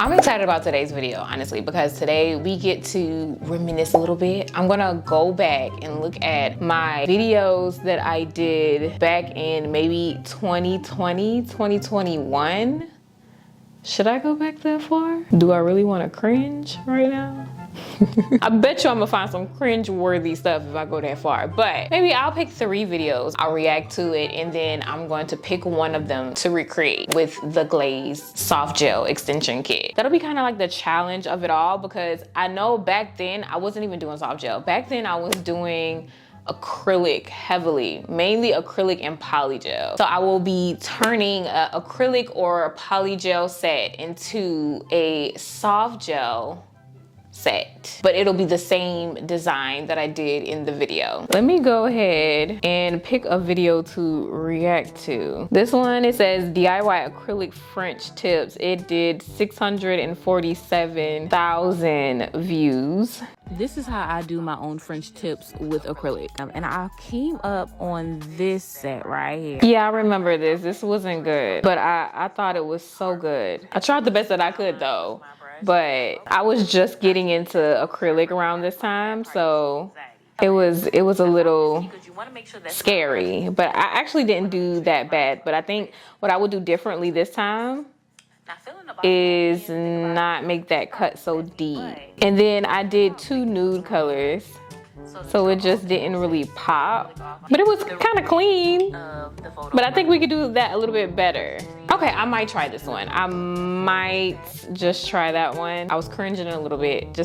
I'm excited about today's video, honestly, because today we get to reminisce a little bit. I'm gonna go back and look at my videos that I did back in maybe 2020, 2021. Should I go back that far? Do I really want to cringe right now? I bet you I'm gonna find some cringe-worthy stuff if I go that far, but maybe I'll pick 3 videos, I'll react to it, and then I'm going to pick one of them to recreate with the Glaze Soft Gel Extension Kit. That'll be kind of like the challenge of it all, because I know back then I wasn't even doing soft gel. Back then I was doing acrylic heavily, mainly acrylic and polygel. So I will be turning a acrylic or a polygel set into a soft gel set, but it'll be the same design that I did in the video. Let me go ahead and pick a video to react to. This one, it says DIY acrylic French tips. It did 647,000 views. This is how I do my own French tips with acrylic. And I came up on this set right here. Yeah, I remember this. This wasn't good, but I thought it was so good. I tried the best that I could though. But I was just getting into acrylic around this time, so it was a little scary, but I actually didn't do that bad. But I think what I would do differently this time is not make that cut so deep. And then I did 2 nude colors, so it just didn't really pop, but it was kind of clean. But I think we could do that a little bit better. Okay, I might try this one. I might just try that one. I was cringing a little bit,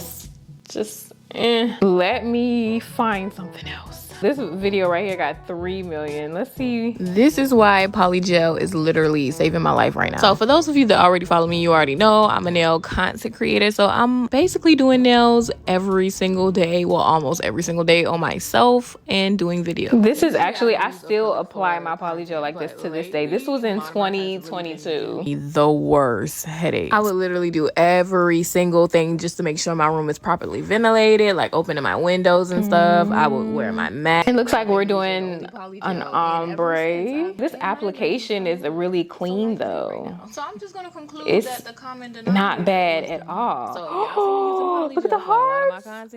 Let me find something else. This video right here got 3 million. Let's see. This is why polygel is literally saving my life right now. So for those of you that already follow me, you already know I'm a nail content creator. So I'm basically doing nails every single day, well, almost every single day on myself and doing videos. This is actually, I still apply my polygel like this to this day. This was in 2022. The worst headache. I would literally do every single thing just to make sure my room is properly ventilated, like opening my windows and stuff. I would wear my mask. It looks like we're doing an ombre. This application is really clean though. So I'm just gonna conclude it's that the common not bad at all. So look at the hearts. I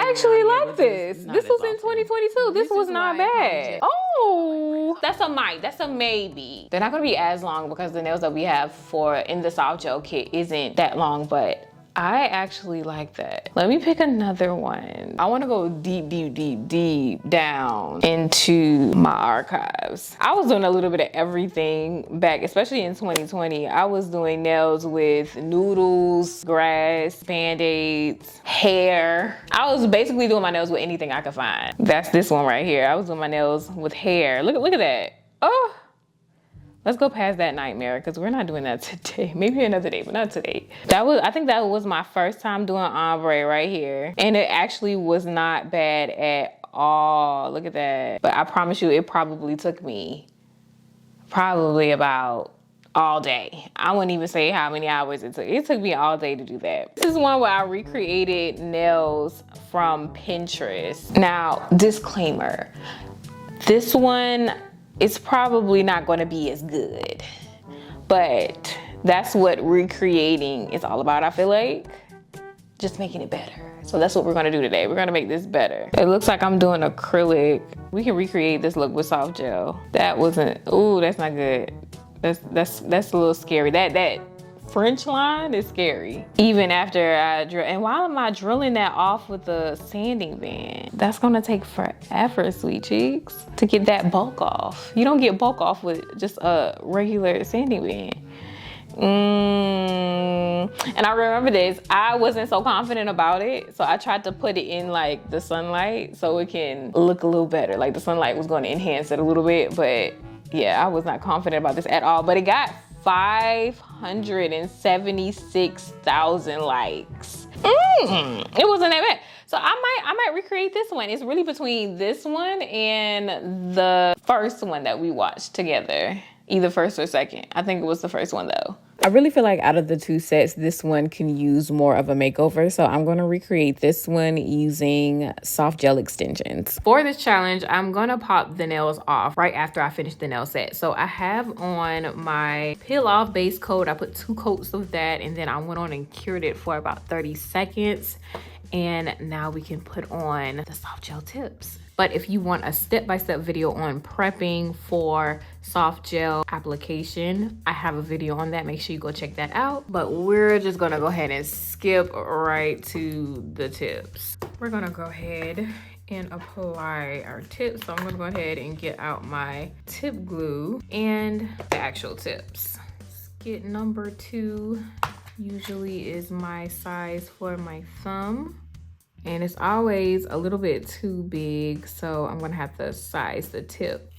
actually like this. This was in 2022. This was not bad. Oh, that's a might. That's a maybe. They're not gonna be as long because the nails that we have in the soft gel kit isn't that long, but I actually like that. Let me pick another one. I want to go deep down into my archives. I was doing a little bit of everything back, especially in 2020. I was doing nails with noodles, grass, band-aids, hair. I was basically doing my nails with anything I could find. That's this one right here. I was doing my nails with hair. Look at that. Oh. Let's go past that nightmare because we're not doing that today. Maybe another day, but not today. I think that was my first time doing ombre right here. And it actually was not bad at all. Look at that. But I promise you, it probably took me about all day. I wouldn't even say how many hours it took. It took me all day to do that. This is one where I recreated nails from Pinterest. Now, disclaimer, this one, it's probably not going to be as good, but that's what recreating is all about. I feel like just making it better. So that's what we're going to do today. We're going to make this better. It looks like I'm doing acrylic. We can recreate this look with soft gel. That wasn't, ooh, that's not good. That's a little scary. That French line is scary. Even after I drill, and why am I drilling that off with a sanding band? That's gonna take forever, sweet cheeks, to get that bulk off. You don't get bulk off with just a regular sanding band. And I remember this, I wasn't so confident about it, so I tried to put it in like the sunlight so it can look a little better. Like the sunlight was gonna enhance it a little bit, but yeah, I was not confident about this at all. But it got 576,000 likes. It wasn't that bad. So I might recreate this one. It's really between this one and the first one that we watched together. Either first or second. I think it was the first one though. I really feel like out of the two sets, this one can use more of a makeover. So I'm going to recreate this one using soft gel extensions. For this challenge, I'm going to pop the nails off right after I finish the nail set. So I have on my peel off base coat. I put 2 coats of that, and then I went on and cured it for about 30 seconds. And now we can put on the soft gel tips. But if you want a step-by-step video on prepping for soft gel application, I have a video on that. Make sure you go check that out. But we're just gonna go ahead and skip right to the tips. We're gonna go ahead and apply our tips. So I'm gonna go ahead and get out my tip glue and the actual tips. Skit number 2 usually is my size for my thumb. And it's always a little bit too big, so I'm gonna have to size the tip.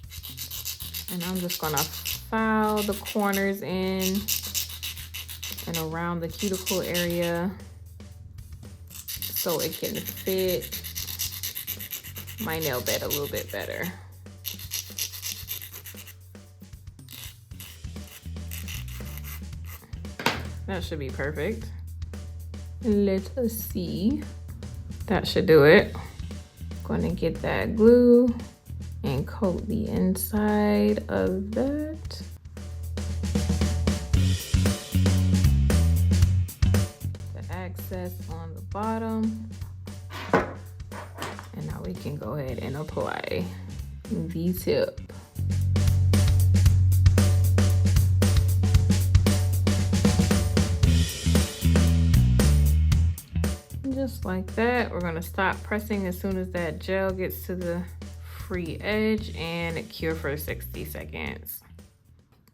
And I'm just gonna file the corners in and around the cuticle area so it can fit my nail bed a little bit better. That should be perfect. Let us see. That should do it. Going to get that glue and coat the inside of that. The access on the bottom. And now we can go ahead and apply the tip. Just like that. We're gonna stop pressing as soon as that gel gets to the free edge and cure for 60 seconds.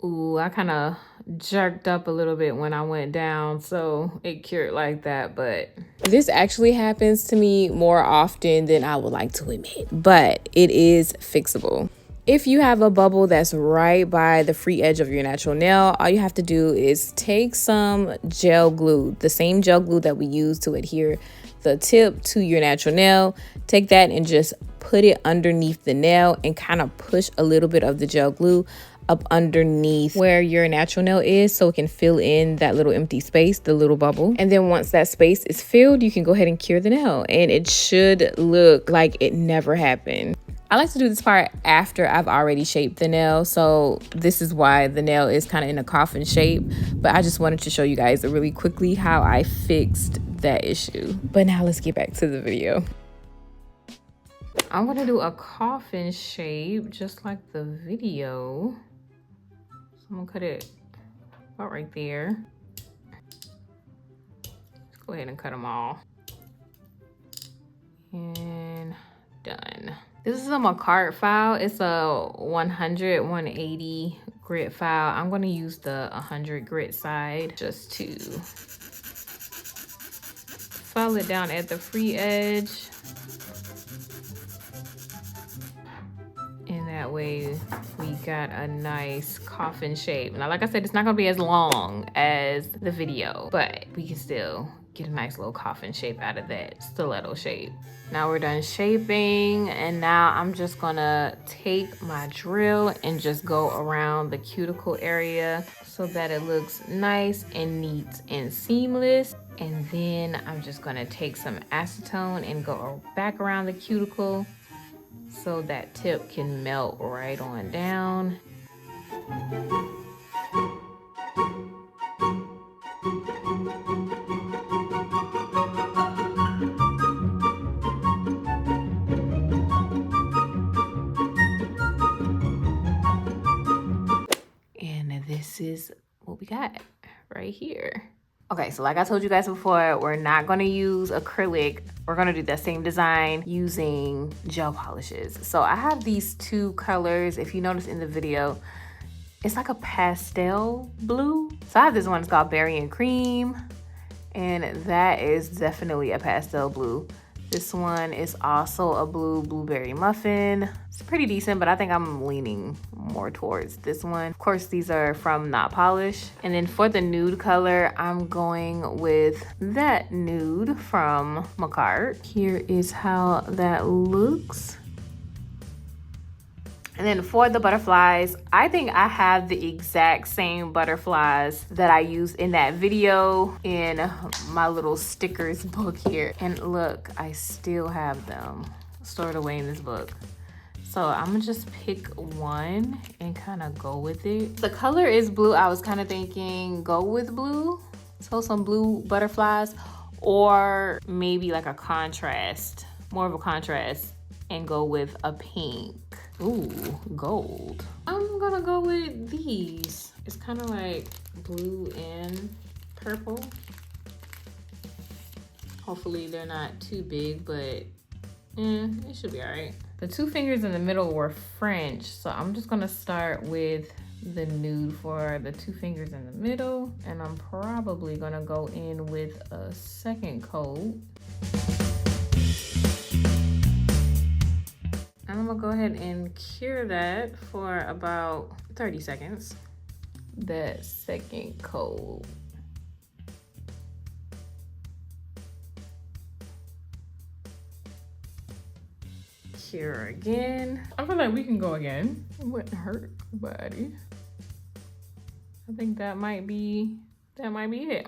Ooh, I kind of jerked up a little bit when I went down, so it cured like that, but this actually happens to me more often than I would like to admit, but it is fixable. If you have a bubble that's right by the free edge of your natural nail, all you have to do is take some gel glue, the same gel glue that we use to adhere the tip to your natural nail. Take that and just put it underneath the nail and kind of push a little bit of the gel glue up underneath where your natural nail is so it can fill in that little empty space, the little bubble. And then once that space is filled, you can go ahead and cure the nail and it should look like it never happened. I like to do this part after I've already shaped the nail, so this is why the nail is kind of in a coffin shape, but I just wanted to show you guys really quickly how I fixed that issue. But now let's get back to the video. I'm gonna do a coffin shape just like the video. So I'm gonna cut it about right there. Let's go ahead and cut them all. And done. This is a Macart file. It's a 100, 180 grit file. I'm gonna use the 100 grit side just to file it down at the free edge. And that way we got a nice coffin shape. Now, like I said, it's not gonna be as long as the video, but we can still get a nice little coffin shape out of that stiletto shape. Now we're done shaping, and now I'm just gonna take my drill and just go around the cuticle area so that it looks nice and neat and seamless. And then I'm just gonna take some acetone and go back around the cuticle so that tip can melt right on down. This is what we got right here. Okay, so like I told you guys before, we're not gonna use acrylic. We're gonna do that same design using gel polishes. So I have these 2 colors. If you notice in the video, it's like a pastel blue. So I have this one, it's called Berry and Cream, and that is definitely a pastel blue. This one is also a blueberry muffin. It's pretty decent, but I think I'm leaning more towards this one. Of course, these are from Not Polish. And then for the nude color, I'm going with that nude from Macart. Here is how that looks. And then for the butterflies, I think I have the exact same butterflies that I used in that video in my little stickers book here. And look, I still have them stored away in this book. So I'm gonna just pick one and kind of go with it. The color is blue. I was kind of thinking go with blue. So some blue butterflies, or maybe like a contrast, more of a contrast, and go with a pink. Ooh, gold. I'm gonna go with these. It's kind of like blue and purple. Hopefully they're not too big, but it should be all right. The two fingers in the middle were French, so I'm just gonna start with the nude for the two fingers in the middle, and I'm probably gonna go in with a second coat. I'm gonna go ahead and cure that for about 30 seconds. That second coat. Cure again. I feel like we can go again. It wouldn't hurt nobody. I think that might be it.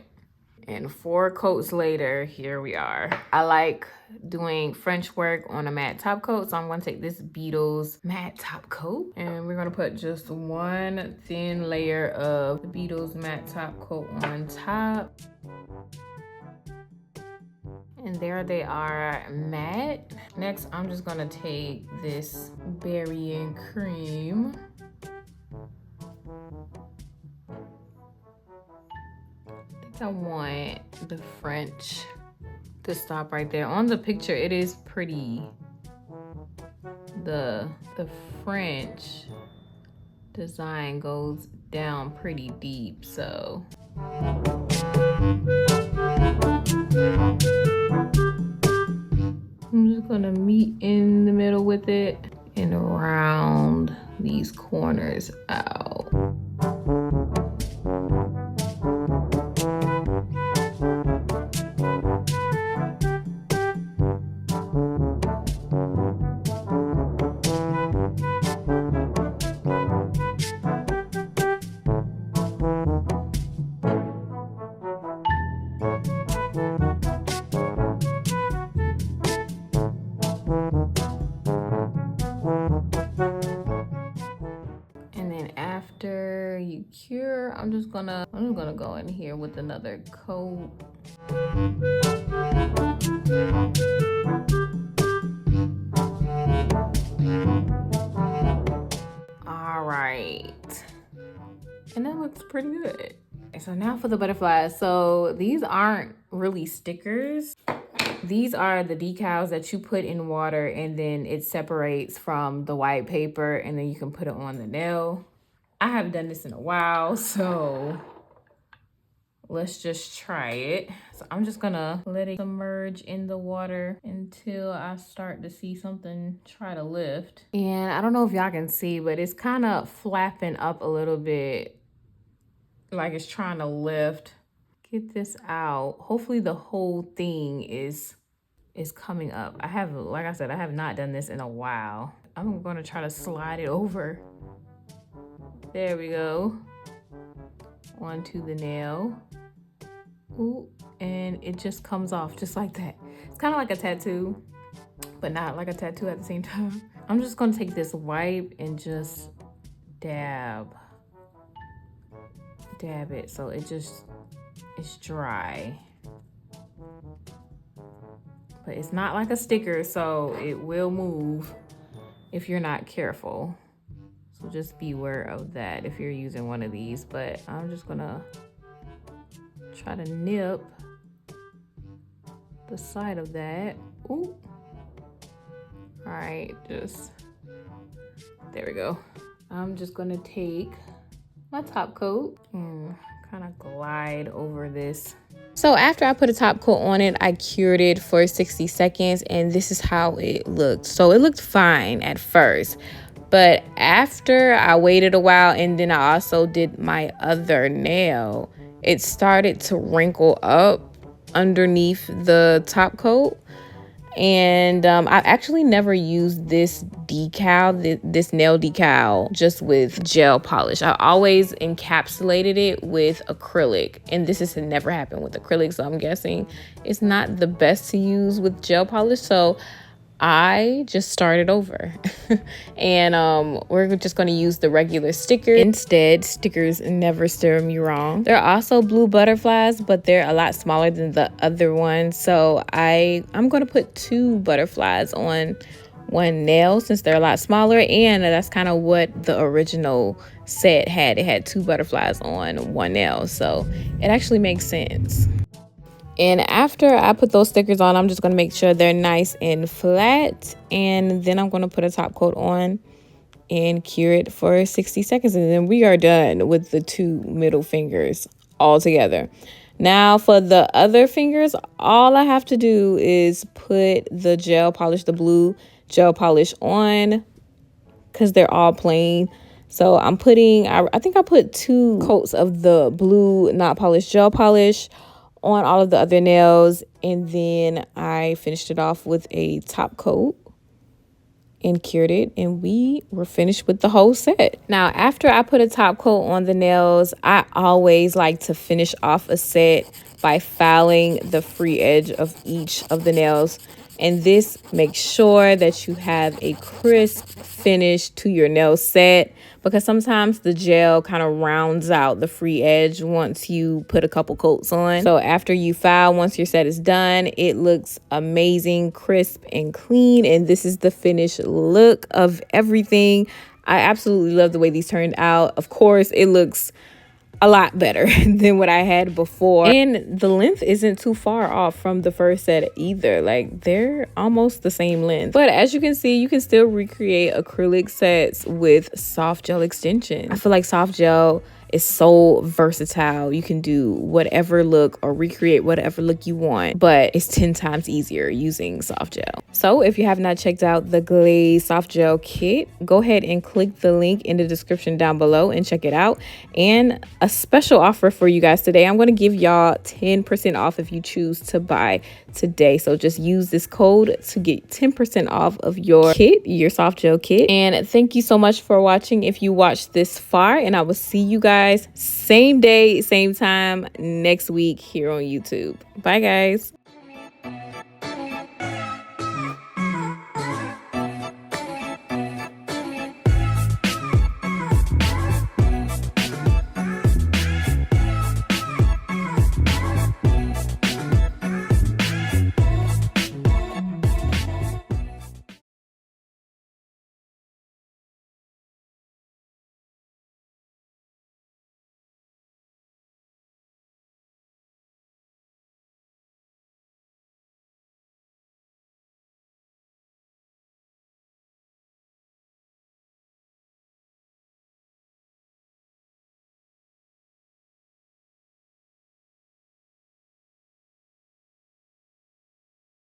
And 4 coats later, here we are. I like doing French work on a matte top coat, so I'm gonna take this Beetles matte top coat, and we're gonna put just one thin layer of the Beetles matte top coat on top. And there they are, matte. Next, I'm just gonna take this berry and cream. I want the French to stop right there. On the picture, it is pretty. The French design goes down pretty deep, so. I'm just gonna meet in the middle with it and round these corners out. After you cure, I'm just gonna go in here with another coat. All right, and that looks pretty good. So now for the butterflies. So these aren't really stickers. These are the decals that you put in water and then it separates from the white paper, and then you can put it on the nail. I haven't done this in a while, so let's just try it. So I'm just gonna let it submerge in the water until I start to see something try to lift. And I don't know if y'all can see, but it's kind of flapping up a little bit, like it's trying to lift. Get this out. Hopefully the whole thing is coming up. Like I said, I have not done this in a while. I'm gonna try to slide it over. There we go. Onto the nail. Ooh, and it just comes off just like that. It's kind of like a tattoo, but not like a tattoo at the same time. I'm just gonna take this wipe and just dab it so it's dry. But it's not like a sticker, so it will move if you're not careful. So just beware of that if you're using one of these. But I'm just gonna try to nip the side of that. Ooh. All right, there we go. I'm just gonna take my top coat and kind of glide over this. So after I put a top coat on it, I cured it for 60 seconds, and this is how it looked. So it looked fine at first, but after I waited a while and then I also did my other nail, it started to wrinkle up underneath the top coat. And I actually never used this decal, this nail decal, just with gel polish. I always encapsulated it with acrylic, and this has never happened with acrylic, so I'm guessing it's not the best to use with gel polish. So I just started over. And we're just going to use the regular sticker instead. Stickers never steer me wrong. There are also blue butterflies, but they're a lot smaller than the other ones. So I'm going to put 2 butterflies on one nail since they're a lot smaller, and that's kind of what the original set had. It had 2 butterflies on one nail, so it actually makes sense. And after I put those stickers on, I'm just going to make sure they're nice and flat. And then I'm going to put a top coat on and cure it for 60 seconds. And then we are done with the 2 middle fingers all together. Now for the other fingers, all I have to do is put the gel polish, the blue gel polish on, because they're all plain. So I'm putting, I think I put 2 coats of the blue not polished gel polish on all of the other nails, and then I finished it off with a top coat and cured it, and we were finished with the whole set. Now, after I put a top coat on the nails, I always like to finish off a set by filing the free edge of each of the nails, and this makes sure that you have a crisp finish to your nail set, because sometimes the gel kind of rounds out the free edge once you put a couple coats on. So after you file, once your set is done, it looks amazing, crisp and clean, and this is the finished look of everything. I absolutely love the way these turned out. Of course, it looks a lot better than what I had before, and the length isn't too far off from the first set either. Like, they're almost the same length. But as you can see, you can still recreate acrylic sets with soft gel extensions. I feel like soft gel is so versatile. You can do whatever look or recreate whatever look you want, but it's 10 times easier using soft gel. So if you have not checked out the Glaze soft gel kit, go ahead and click the link in the description down below and check it out. And a special offer for you guys today, I'm going to give y'all 10% off if you choose to buy today. So just use this code to get 10% off of your kit, your soft gel kit. And thank you so much for watching if you watched this far, and I will see you guys same day, same time next week here on YouTube. Bye guys.